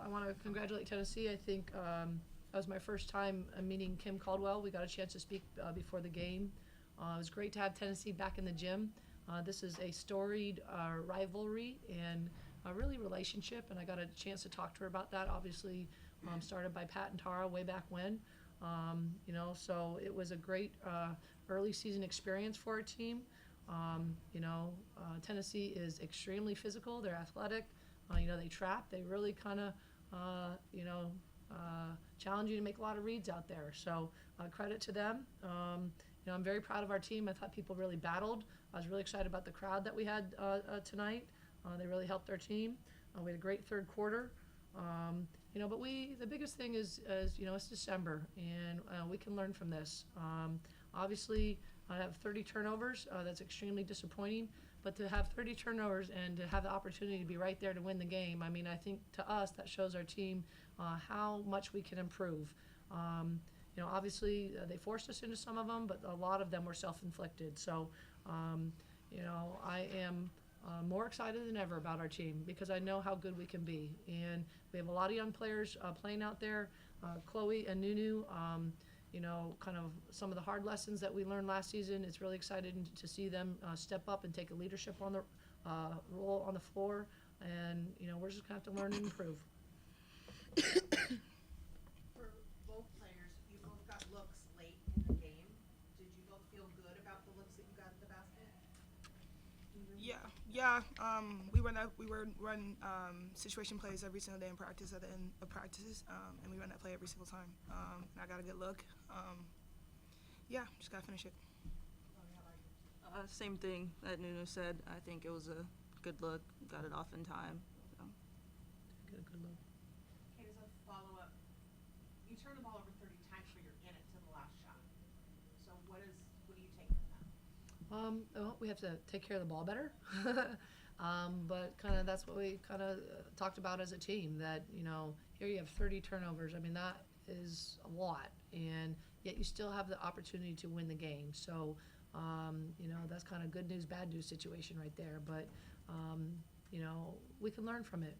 I want to congratulate Tennessee. I think that was my first time meeting Kim Caldwell. We got a chance to speak before the game. It was great to have Tennessee back in the gym. This is a storied rivalry and a really relationship, and I got a chance to talk to her about that. Obviously, started by Pat and Tara way back when. So it was a great early season experience for our team. Tennessee is extremely physical. They're athletic. They trap. They really kind of, challenge you to make a lot of reads out there. So credit to them. I'm very proud of our team. I thought people really battled. I was really excited about the crowd that we had tonight. They really helped our team. We had a great third quarter. But the biggest thing is it's December, and we can learn from this. Obviously, I have 30 turnovers. That's extremely disappointing. But to have 30 turnovers and to have the opportunity to be right there to win the game, I think to us that shows our team how much we can improve. Obviously they forced us into some of them, but a lot of them were self-inflicted. So, I am more excited than ever about our team because I know how good we can be. And we have a lot of young players playing out there. Chloe and Nunu, kind of some of the hard lessons that we learned last season. It's really exciting to see them step up and take a leadership on the role on the floor. And, we're just going to have to learn and improve. For both players, you both got looks late in the game. Did you both feel good about the looks that you got at the basket? Yeah. We run situation plays every single day in practice at the end of practices, and we run that play every single time. And I got a good look. Just gotta finish it. Same thing that Nunu said. I think it was a good look. Got it off in time. So. Get a good look. Okay, as a follow-up, you turned the ball over 30 times, but you're in it to the last shot. So what do you take from that? We have to take care of the ball better. But kind of that's what we kind of talked about as a team, that, here you have 30 turnovers. That is a lot, and yet you still have the opportunity to win the game. So, that's kind of good news, bad news situation right there. But, we can learn from it.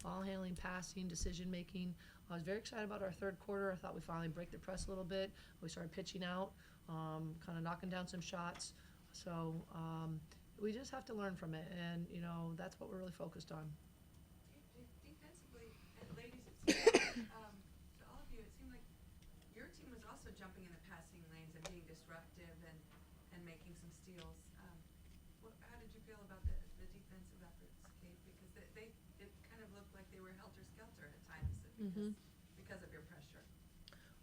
Ball handling, passing, decision-making. I was very excited about our third quarter. I thought we finally break the press a little bit. We started pitching out, kind of knocking down some shots. So we just have to learn from it, and, that's what we're really focused on. Defensively, and ladies, it seemed like, to all of you, it seemed like your team was also jumping in the passing lanes and being disruptive and making some steals. How did you feel about the defensive efforts, Kate? Because it kind of looked like they were helter-skelter at times because of your pressure.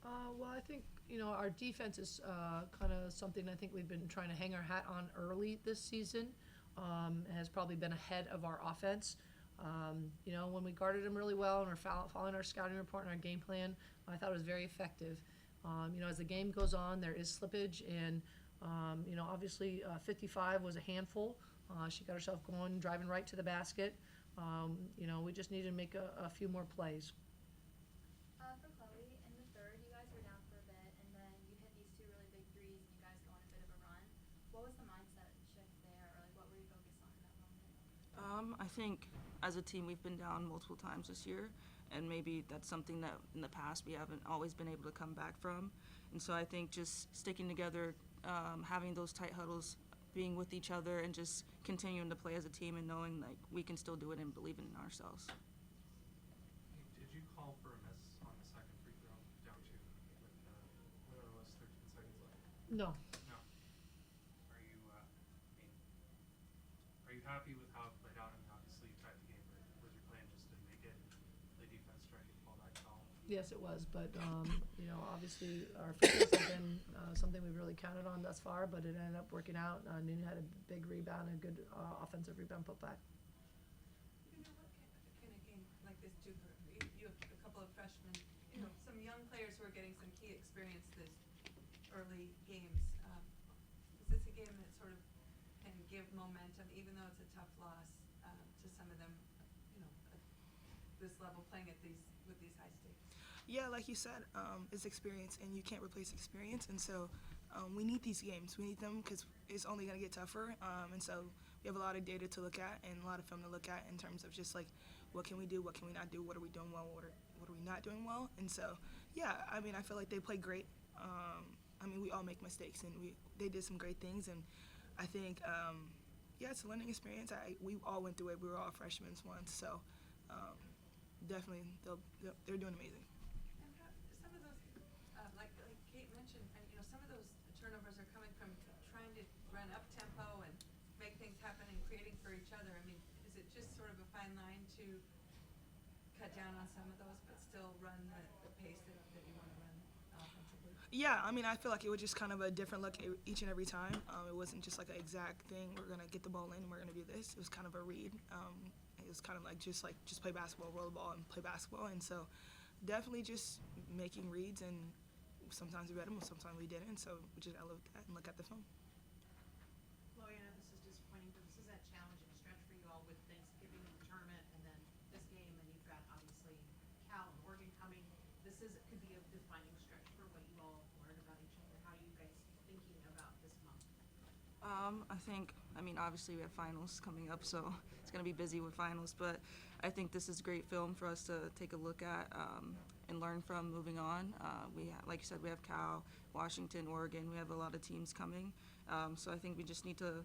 Well, I think, our defense is kind of something I think we've been trying to hang our hat on early this season. Has probably been ahead of our offense. When we guarded them really well and we're following our scouting report and our game plan, I thought it was very effective. As the game goes on, there is slippage, and, obviously 55 was a handful. She got herself going, driving right to the basket. We just needed to make a few more plays. For Chloe, in the third, you guys were down for a bit, and then you hit these two really big threes, and you guys go on a bit of a run. What was the mindset shift there, or what were you focused on in that moment? I think as a team we've been down multiple times this year, and maybe that's something that in the past we haven't always been able to come back from. And so I think just sticking together, having those tight huddles, being with each other, and just continuing to play as a team and knowing like we can still do it and believing in ourselves. Did you call for a miss on the second free throw down two with whatever it was 13 seconds left? No. No. Are you happy with how it played out? Obviously you tied the game, but was your plan just to make it, play defense, try to get the ball back at all? Yes, it was, but, obviously our fitness has been something we've really counted on thus far, but it ended up working out. Nunu had a big rebound and a good offensive rebound put back. What kind of game like this too? You have a couple of freshmen, some young players who are getting some key experience this early games. Is this a game that sort of can give momentum, even though it's a tough loss to some of them, at this level, playing at with these high stakes? Yeah, like you said, it's experience, and you can't replace experience. And so we need these games. We need them because it's only going to get tougher. And so we have a lot of data to look at and a lot of film to look at in terms of just like what can we do, what can we not do, what are we doing well, what are we not doing well. And so, yeah, I mean, I feel like they played great. I mean, we all make mistakes, and they did some great things. And I think, yeah, it's a learning experience. We all went through it. We were all freshmen once, so definitely they're doing amazing. And how, some of those, like Kate mentioned, and some of those turnovers are coming from trying to run up tempo and make things happen and creating for each other. I mean, is it just sort of a fine line to cut down on some of those, but still run the pace that you want to run offensively? Yeah, I mean, I feel like it was just kind of a different look each and every time. It wasn't just like an exact thing. We're gonna get the ball in and we're gonna do this. It was kind of a read. It was kind of like just play basketball, roll the ball, and play basketball. And so, definitely just making reads. And sometimes we read them, sometimes we didn't. So we just gotta look at that and look at the film. Chloe, I know this is disappointing, but this is a challenging stretch for you all with Thanksgiving and the tournament, and then this game, and you've got obviously Cal and Oregon coming. This could be a defining stretch for what you all learn about each other. How are you guys thinking about this month? I mean, obviously we have finals coming up, so it's going to be busy with finals, but I think this is great film for us to take a look at and learn from moving on. Like you said, we have Cal, Washington, Oregon. We have a lot of teams coming, so I think we just need to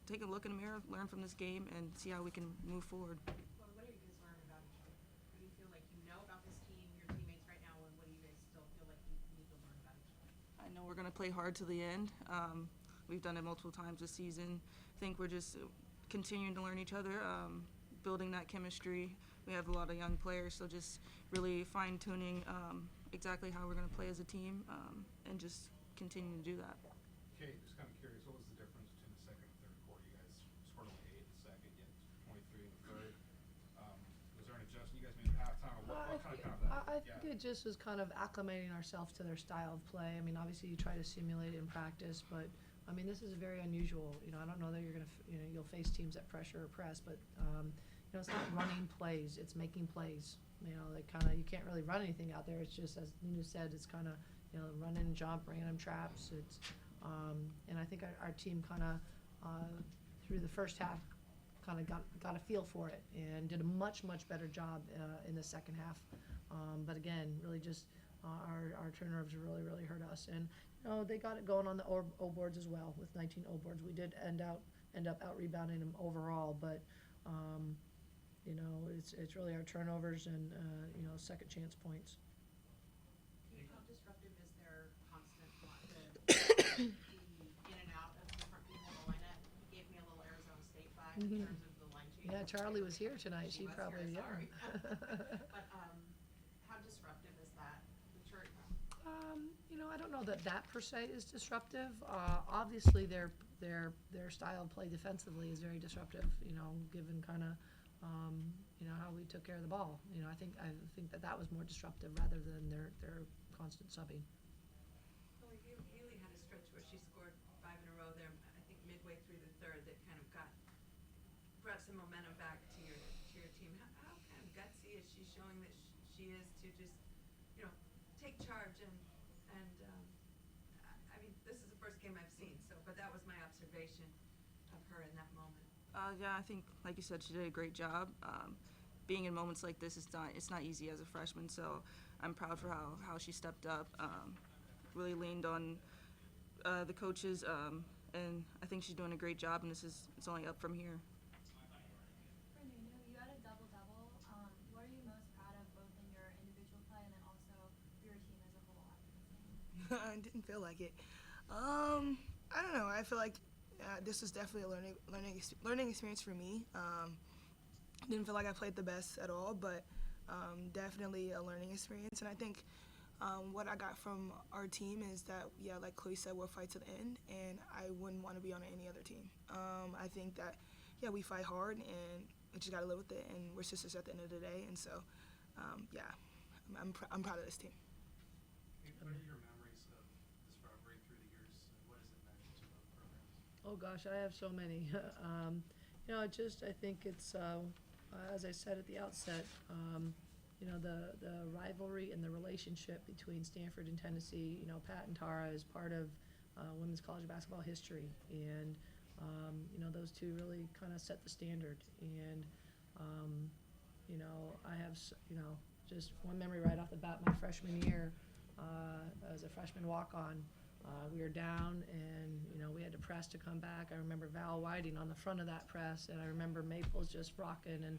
take a look in the mirror, learn from this game, and see how we can move forward. Well, what are you guys learning about each other? What do you feel like you know about this team, your teammates right now, and what do you guys still feel like you need to learn about each other? I know we're going to play hard to the end. We've done it multiple times this season. I think we're just continuing to learn each other, building that chemistry. We have a lot of young players, so just really fine-tuning exactly how we're going to play as a team and just continuing to do that. Kate, just kind of curious, what was the difference between the second and third quarter? You guys scored only 8 in the second, yet 23 in the third. Was there an adjustment you guys made at halftime, or what kind of that? I think it just was kind of acclimating ourselves to their style of play. I mean, obviously you try to simulate it in practice, but I mean, this is very unusual. I don't know that you're gonna, you'll face teams that pressure or press, but it's not running plays; it's making plays. You can't really run anything out there. It's just, as Nunu said, it's kind of, run and jump, random traps. It's, and I think our team kind of through the first half kind of got a feel for it and did a much better job in the second half. But again, really just our turnovers really hurt us. And they got it going on the O boards as well with 19 O boards. We did end up out rebounding them overall, but it's really our turnovers and second chance points. How disruptive is their constant want to be in and out of different people in the lineup? You gave me a little Arizona State vibe in terms of the line change. Yeah, Charlie was here tonight. She was probably here, yeah. sorry. But how disruptive is that? I don't know that per se is disruptive. Obviously, their style of play defensively is very disruptive. Given kind of how we took care of the ball. I think that was more disruptive rather than their constant subbing. Well, Haley had a stretch where she scored 5 in a row there, I think midway through the third, that kind of brought some momentum back to your team. How kind of gutsy is she showing that she is to just, take charge and I mean, this is the first game I've seen, but that was my observation of her in that moment. Yeah, I think, like you said, she did a great job. Being in moments like this, it's not easy as a freshman, so I'm proud for how she stepped up, really leaned on the coaches, and I think she's doing a great job, and it's only up from here. For Nunu, you had a double-double. What are you most proud of, both in your individual play and then also your team as a whole after this game? I didn't feel like it. I don't know. I feel like this was definitely a learning experience for me. Didn't feel like I played the best at all, but definitely a learning experience. And I think what I got from our team is that, yeah, like Chloe said, we'll fight to the end, and I wouldn't want to be on any other team. I think that, yeah, we fight hard, and we just got to live with it, and we're sisters at the end of the day. And so, yeah, I'm proud of this team. What are your memories of this rivalry through the years, and what has it meant to both programs? Oh gosh, I have so many. I think it's as I said at the outset, the rivalry and the relationship between Stanford and Tennessee. Pat and Tara is part of women's college basketball history, and those two really kind of set the standard. And have, just one memory right off the bat. My freshman year, as a freshman walk-on, we were down and, we had to press to come back. I remember Val Whiting on the front of that press, and I remember Maples just rocking, and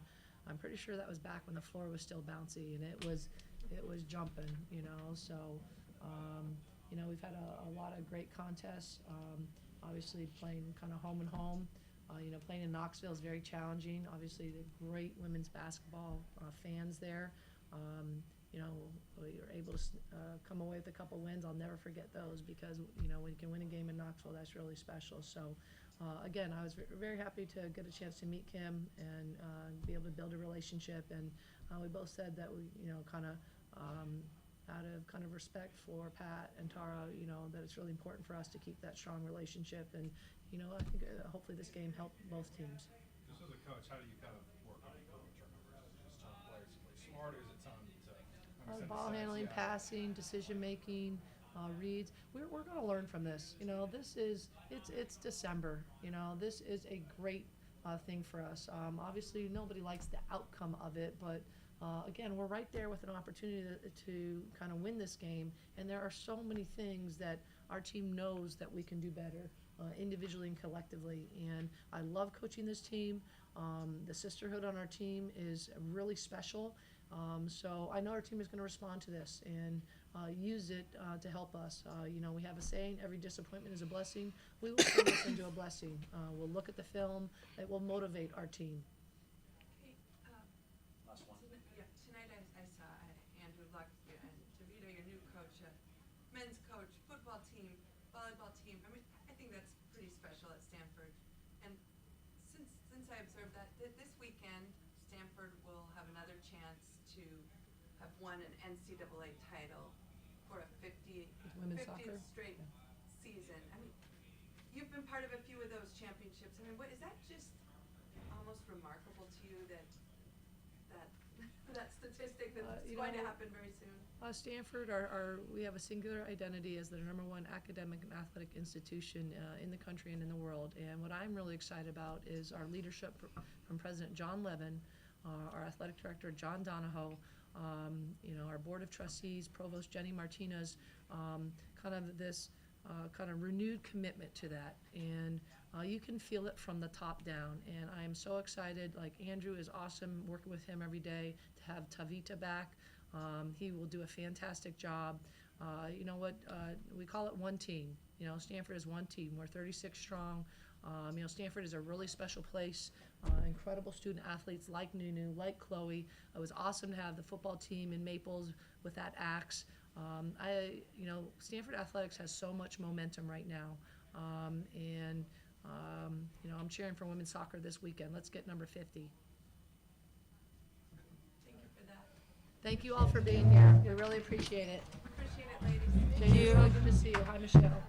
I'm pretty sure that was back when the floor was still bouncy, and it was jumping, so, we've had a lot of great contests, obviously playing kind of home and home. Playing in Knoxville is very challenging. Obviously, the great women's basketball fans there. We were able to come away with a couple wins. I'll never forget those because, when you can win a game in Knoxville, that's really special. So, again, I was very happy to get a chance to meet Kim and be able to build a relationship. And we both said that we, kind of out of kind of respect for Pat and Tara, that it's really important for us to keep that strong relationship. And, I think hopefully this game helped both teams. Just as a coach, how do you kind of work on turnovers? Is it just telling players to play smart, or is it telling them to understand the Ball stats? handling, Yeah. passing, decision making, reads. We're going to learn from this. It's December. This is a great thing for us. Obviously, nobody likes the outcome of it, but again, we're right there with an opportunity to kind of win this game. And there are so many things that our team knows that we can do better. Individually and collectively, and I love coaching this team. The sisterhood on our team is really special, so I know our team is going to respond to this and use it to help us. We have a saying, every disappointment is a blessing. We will turn this into a blessing. We'll look at the film. It will motivate our team. Hey, Last one. tonight I saw Andrew Luck and DeVito, your new coach, men's coach, football team, volleyball team. I mean, I think that's pretty special at Stanford. And since I observed that, this weekend, Stanford will have another chance to have won an NCAA title for a 50th Women's soccer? straight season. I mean, you've been part of a few of those championships. I mean, is that just almost remarkable to you that statistic that's going to happen very soon? Stanford, we have a singular identity as the #1 academic and athletic institution in the country and in the world. And what I'm really excited about is our leadership from President John Levin, our athletic director John Donahoe, our board of trustees, Provost Jenny Martinez, kind of this kind of renewed commitment to that. And you can feel it from the top down. And I am so excited. Like, Andrew is awesome, working with him every day. To have Tavita back, he will do a fantastic job. We call it one team. Stanford is one team. We're 36 strong. Stanford is a really special place. Incredible student athletes like Nunu, like Chloe. It was awesome to have the football team in Maples with that axe. Stanford athletics has so much momentum right now. I'm cheering for women's soccer this weekend. Let's get number 50. Thank you for that. Thank you all for being here. We really appreciate it. Appreciate it, ladies. Jamie, it's really good to see you. Hi, Michelle.